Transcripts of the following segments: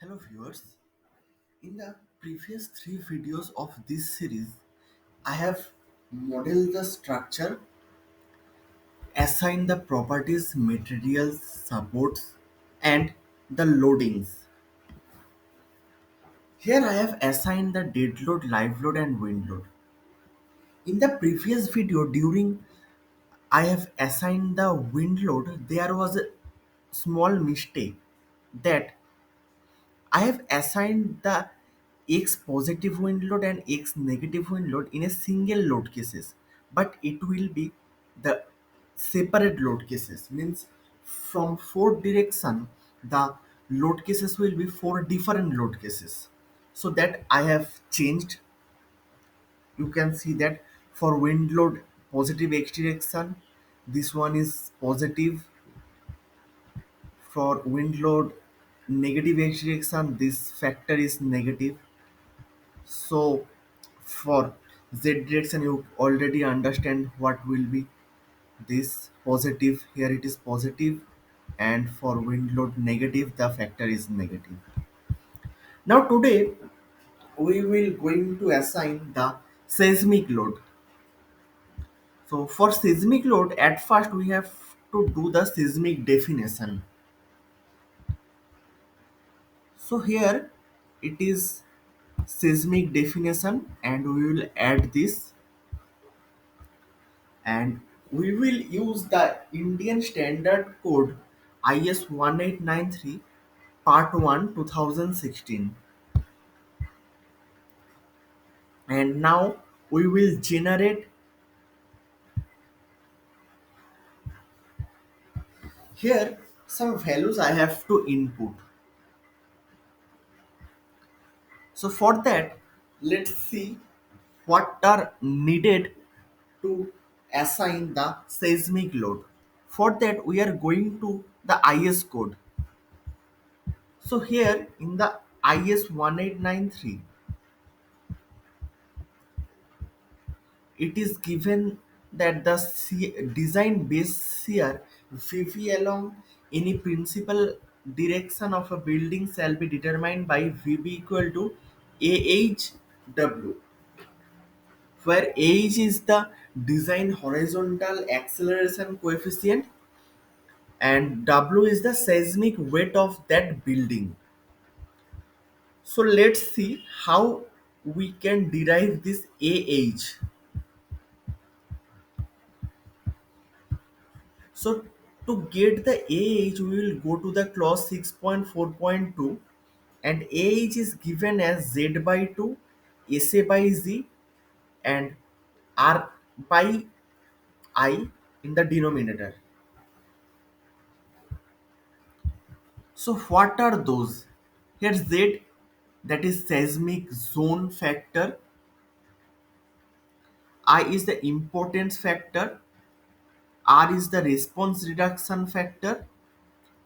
Hello viewers, in the previous three videos of this series, I have modeled the structure, assigned the properties, materials, supports, and the loadings. Here I have assigned the dead load, live load, and wind load. In the previous video, during I have assigned the wind load, there was a small mistake that I have assigned the X positive wind load and X negative wind load in a single load cases, but it will be the separate load cases. Means from four direction, the load cases will be four different load cases. So that I have changed. You can see that for wind load positive X direction, this one is positive. For wind load negative X direction, this factor is negative. So for Z direction, you already understand what will be this positive. Here it is positive, and for wind load negative, the factor is negative. Now today we will going to assign the seismic load. So for seismic load, at first we have to do the seismic definition. So here it is seismic definition, and we will add this, and we will use the Indian Standard Code IS 1893 Part 1 2016. And now we will generate here some values I have to input. So for that, let's see what are needed to assign the seismic load. For that, we are going to the IS code. So here in the IS 1893, it is given that the design base shear VV along any principal direction of a building shall be determined by VB equal to AHW, where AH is the design horizontal acceleration coefficient and W is the seismic weight of that building. So let's see how we can derive this AH. So to get the AH, we will go to the clause 6.4.2, and AH is given as Z by 2, SA by Z, and R by I in the denominator. So what are those? Here Z, that is seismic zone factor, I is the importance factor, R is the response reduction factor,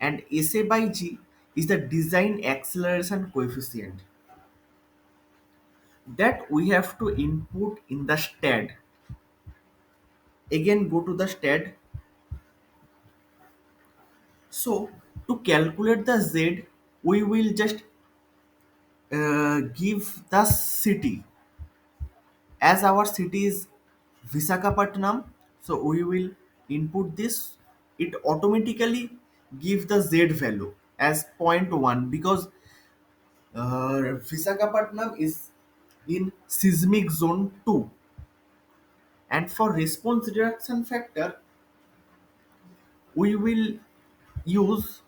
and SA by G is the design acceleration coefficient that we have to input in the STAD. Again, go to the STAD. So to calculate the Z, we will just give the city, as our city is Visakhapatnam. So we will input this. It automatically give the Z value as zero point 0.1 because Visakhapatnam is in seismic zone 2, and for response reduction factor we will use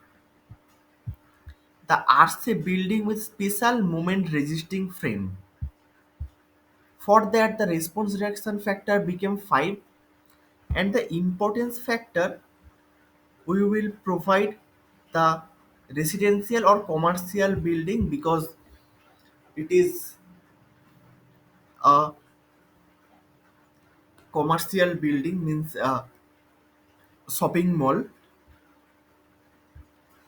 the RC building with special moment resisting frame. For that, the response reduction factor became 5, and the importance factor we will provide the residential or commercial building because it is a commercial building, means a shopping mall.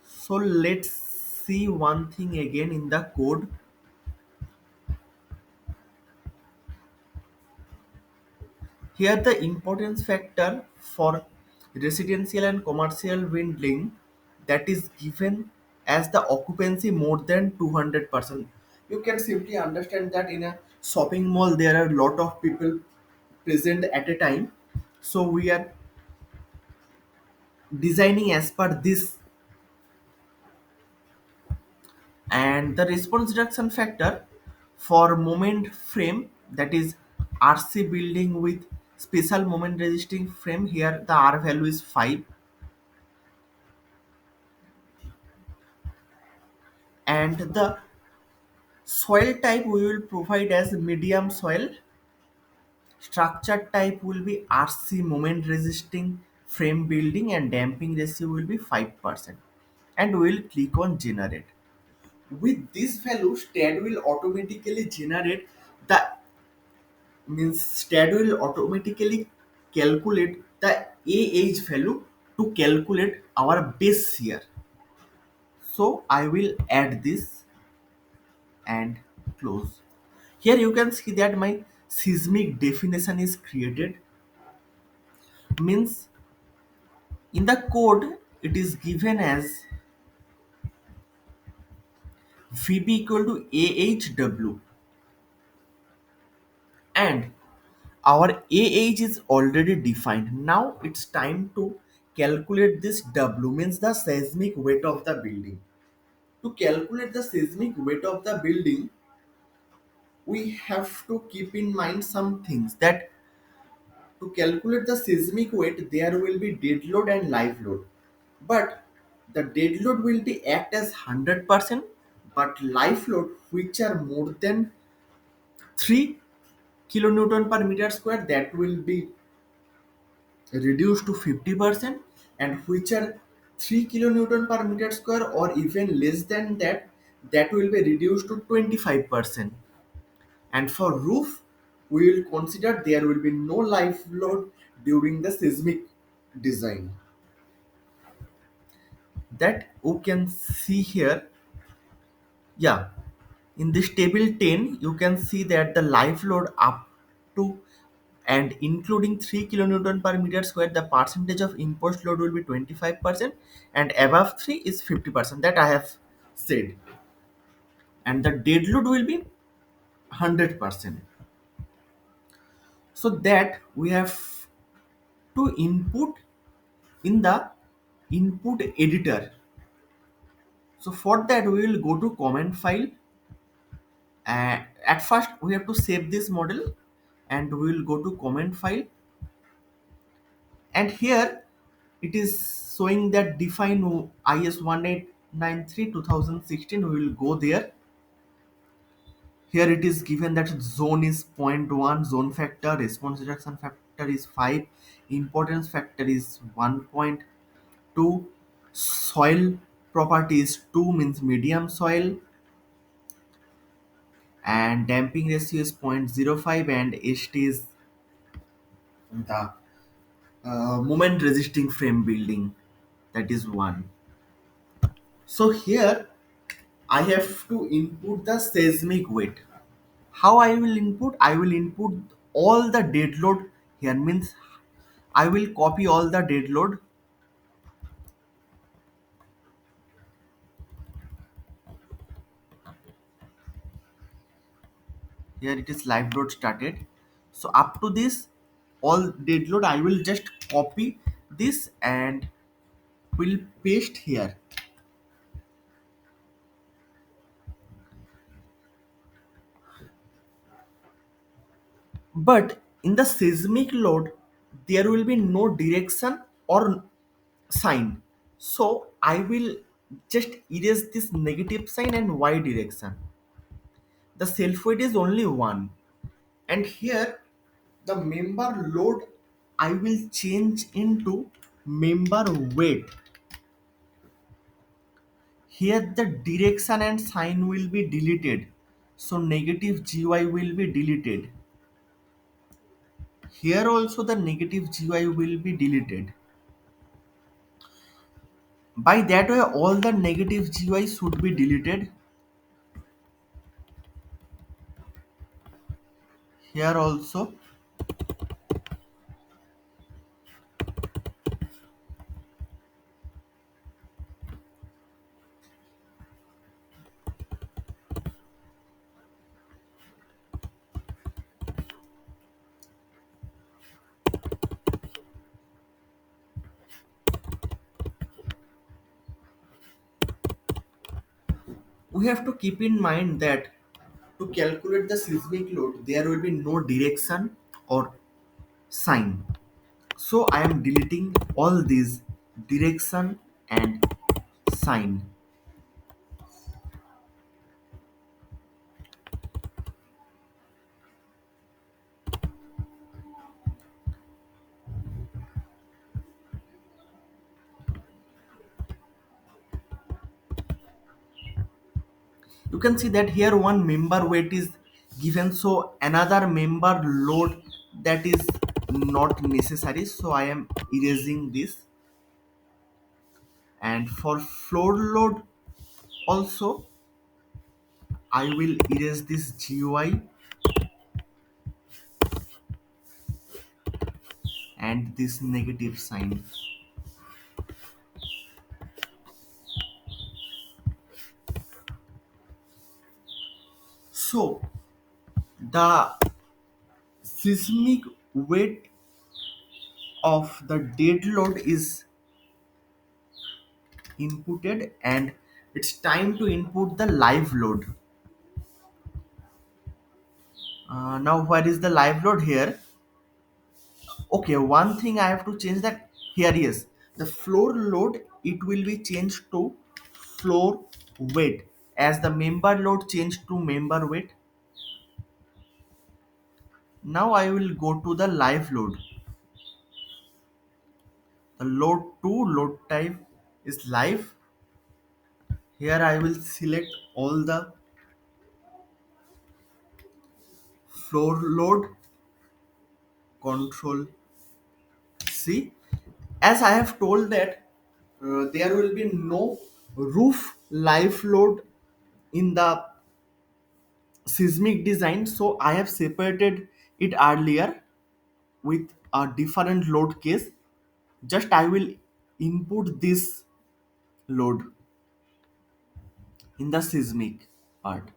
So let's see one thing again in the code. Here the importance factor for residential and commercial building, that is given as the occupancy more than 200%. You can simply understand that in a shopping mall there are a lot of people present at a time. So we are designing as per this. And the response reduction factor for moment frame, that is RC building with special moment resisting frame, here the R value is 5. And the soil type we will provide as medium soil. Structure type will be RC moment resisting frame building, and damping ratio will be 5%. And we will click on generate. With this value, STAD will automatically generate the, means STAD will automatically calculate the AH value to calculate our base here. So I will add this and close. Here you can see that my seismic definition is created. Means in the code it is given as VB equal to AHW, and our AH is already defined. Now it's time to calculate this W, means the seismic weight of the building. To calculate the seismic weight of the building, we have to keep in mind some things, that to calculate the seismic weight there will be dead load and live load. But the dead load will be act as 100%, but live load which are more than 3 kilonewton per meter square, that will be reduced to 50%, and which are 3 kilonewton per meter square or even less than that, that will be reduced to 25%. And for roof, we will consider there will be no live load during the seismic design. That you can see here. Yeah, in this table 10 you can see that the live load up to and including 3 kilonewton per meter square, the percentage of imposed load will be 25%, and above 3 is 50%, that I have said. And the dead load will be 100%. So that we have to input in the input editor. So for that we will go to comment file, and at first we have to save this model, and we will go to comment file. And here it is showing that define IS 1893 2016. We will go there. Here it is given that zone is zero point 0.1, zone factor, response reduction factor is 5, importance factor is 1.2, soil property is 2, means medium soil, and damping ratio is 0.05, and ST is the moment resisting frame building, that is 1. So here I have to input the seismic weight. How I will input? I will input all the dead load here, means I will copy all the dead load. Here it is live load started. So up to this all dead load I will just copy this and will paste here. But in the seismic load there will be no direction or sign. So I will just erase this negative sign and y direction. The self weight is only 1. And here the member load I will change into member weight. Here the direction and sign will be deleted. So negative gy will be deleted. Here also the negative gy will be deleted. By that way all the negative gy should be deleted. Here also. we have to keep in mind that to calculate the seismic load, there will be no direction or sign. So I am deleting all these direction and sign. You can see that here one member weight is given, so another member load that is not necessary, so I am erasing this. And for floor load also, I will erase this GUI and this negative sign. So the seismic weight of the dead load is inputted, and it's time to input the live load. Now where is the live load here? Okay, one thing I have to change that here is the floor load, it will be changed to floor weight, as the member load changed to member weight. Now I will go to the live load. The load 2 load type is live. Here I will select all the floor load, control C. As I have told that there will be no roof live load in the seismic design, so I have separated it earlier with a different load case. Just I will input this load in the seismic part.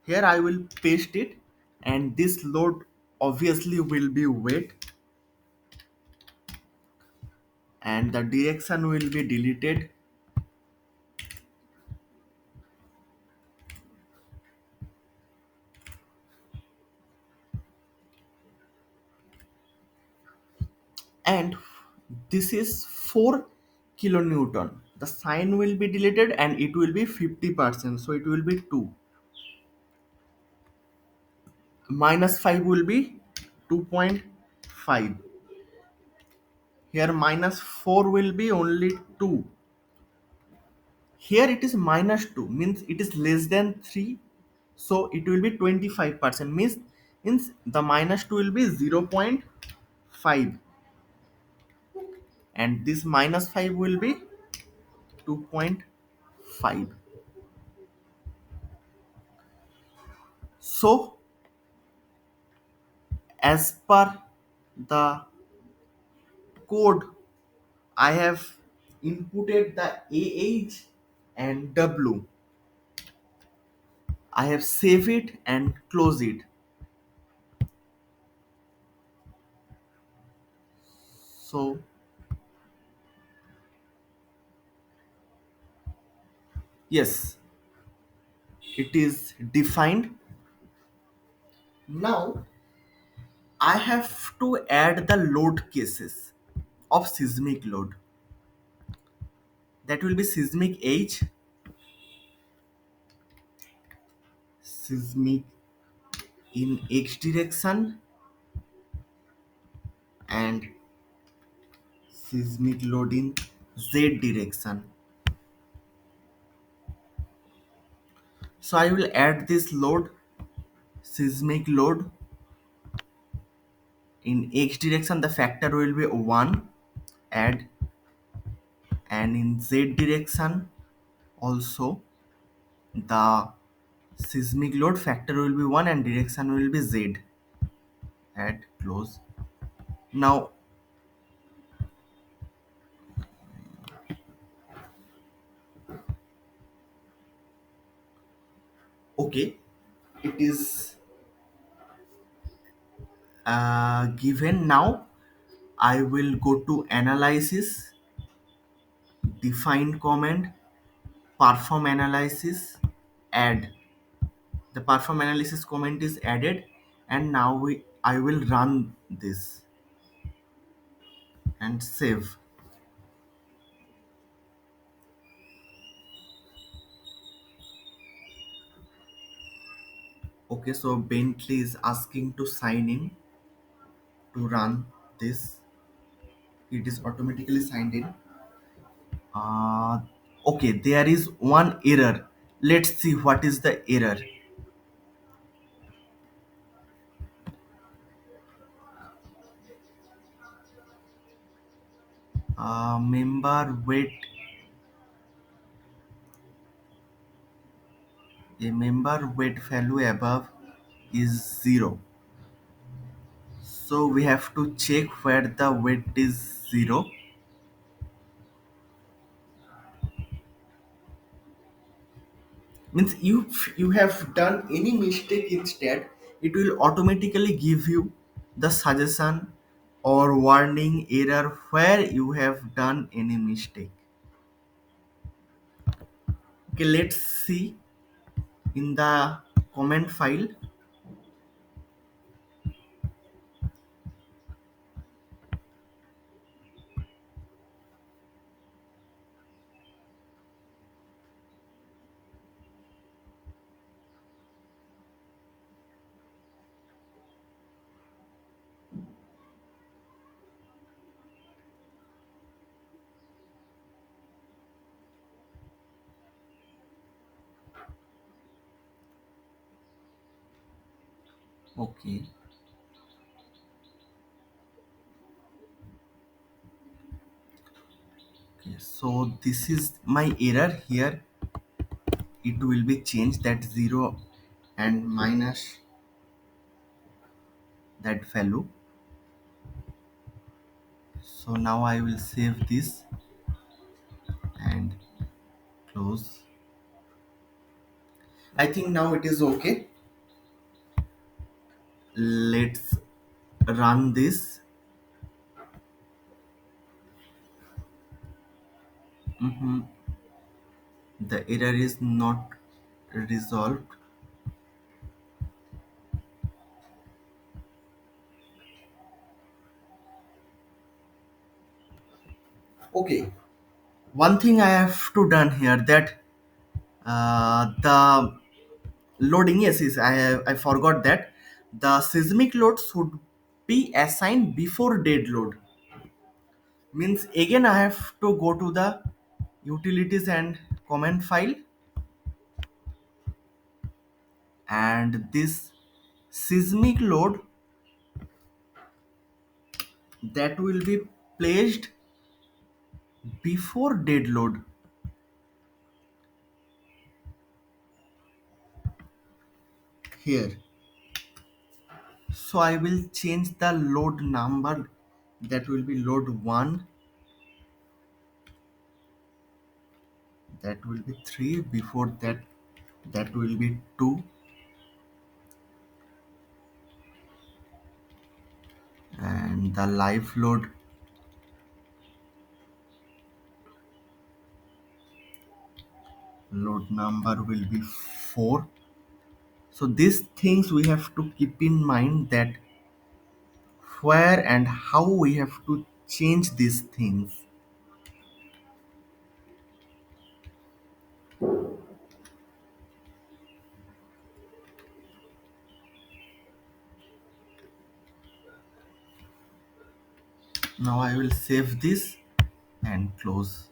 Here I will paste it, and this load obviously will be weight, and the direction will be deleted. And this is 4 kilonewton. The sign will be deleted and it will be 50%, so it will be 2. Minus 5 will be 2.5. Here minus 4 will be only 2. Here it is minus 2, means it is less than 3, so it will be 25%, means the minus 2 will be 0.5, and this minus 5 will be 2.5. So as per the code, I have inputted the AH and W. I have saved it and close it. So yes, it is defined. Now I have to add the load cases of seismic load. That will be seismic H, seismic in X direction, and seismic load in Z direction. So I will add this load, seismic load in X direction, the factor will be 1, add, and in Z direction also the seismic load factor will be 1 and direction will be Z, add, close. Now okay, it is given. Now I will go to analysis, define command, perform analysis. add. The perform analysis comment is added, and now I will run this and save. Okay, so Bentley is asking to sign in to run this. It is automatically signed in. uh, okay, there is one error. Let's see what is the error. Member weight, a member weight value above is 0, so we have to check where the weight is 0. Means you have done any mistake, instead it will automatically give you the suggestion or warning error where you have done any mistake. Okay, let's see in the comment file. Okay, okay, so this is my error here. It will be changed that 0 and minus that value. So now I will save this and close. I think now it is okay. Let's run this. Mhm. The error is not resolved. Okay, one thing I have to done here, that the loading, yes, I forgot that the seismic load should be assigned before dead load. Means again I have to go to the utilities and comment file, and this seismic load that will be placed before dead load here. So I will change the load number. That will be load 1, that will be 3, before that that will be 2, and the live load number will be 4. So these things we have to keep in mind, that where and how we have to change these things. Now I will save this and close.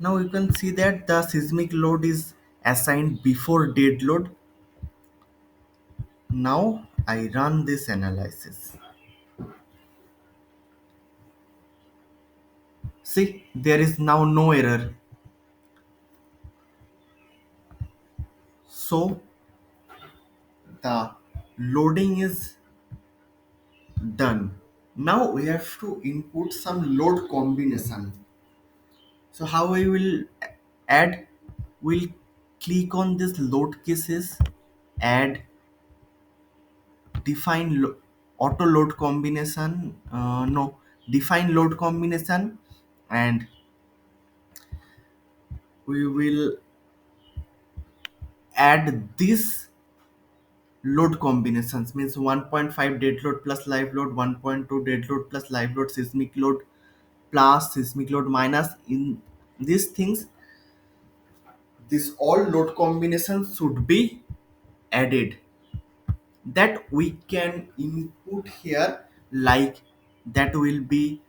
Now you can see that the seismic load is assigned before dead load. Now I run this analysis. See, there is now no error. So the loading is done. Now we have to input some load combination. So how we will add? We'll click on this load cases, add, define auto load combination. No, define load combination, and we will add this load combinations, means 1.5 dead load plus live load, 1.2 dead load plus live load, seismic load plus seismic load minus. In these things, this all load combinations should be added, that we can input here, like that will be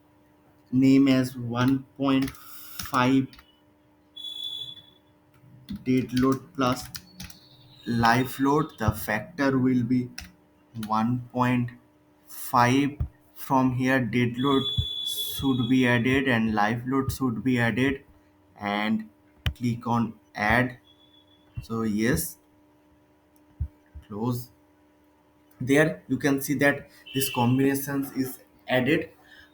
name as 1.5 dead load plus live load. The factor will be 1.5. From here dead load should be added and live load should be added, and click on add. So yes, close. There you can see that this combinations is added,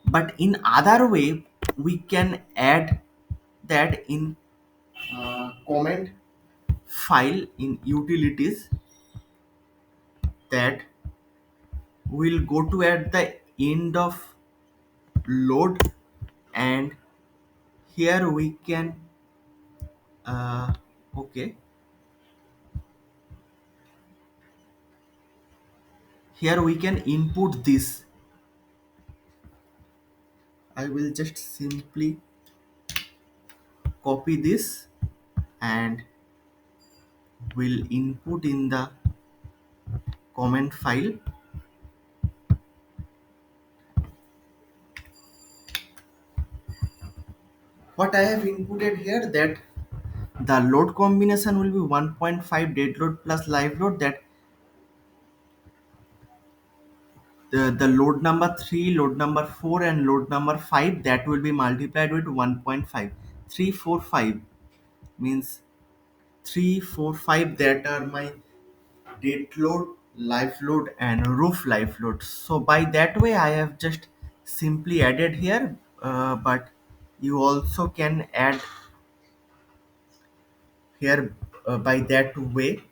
but in other way we can add that in comment file in utilities, that will go to at the end of load, and here we can uh, okay, here we can input this. I will just simply copy this and will input in the comment file. What I have inputted here, that the load combination will be 1.5 dead load plus live load, that the load number 3, load number 4 and load number 5, that will be multiplied with 1.5. 3, 4, 5 means 3, 4, 5, that are my dead load, live load and roof live load. So by that way I have just simply added here, but you also can add here by that way.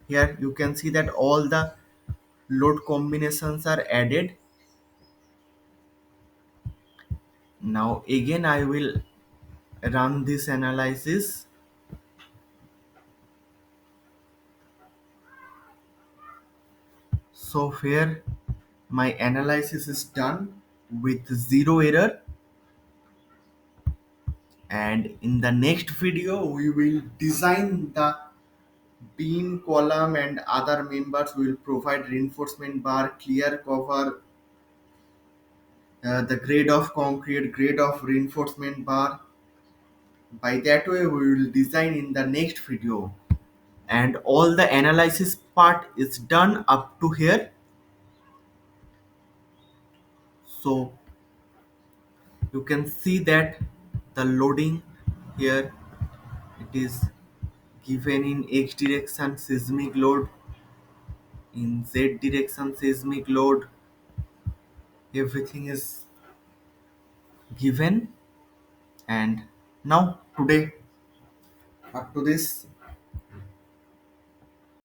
Here you can see that all the load combinations are added. Now again I will run this analysis. So here my analysis is done with zero error, and in the next video we will design the beam column and other members. Will provide reinforcement bar, clear cover, the grade of concrete, grade of reinforcement bar. By that way we will design in the next video, and all the analysis part is done up to here. So you can see that the loading here, it is given in x direction seismic load, in z direction seismic load, everything is given. And now today, up to this,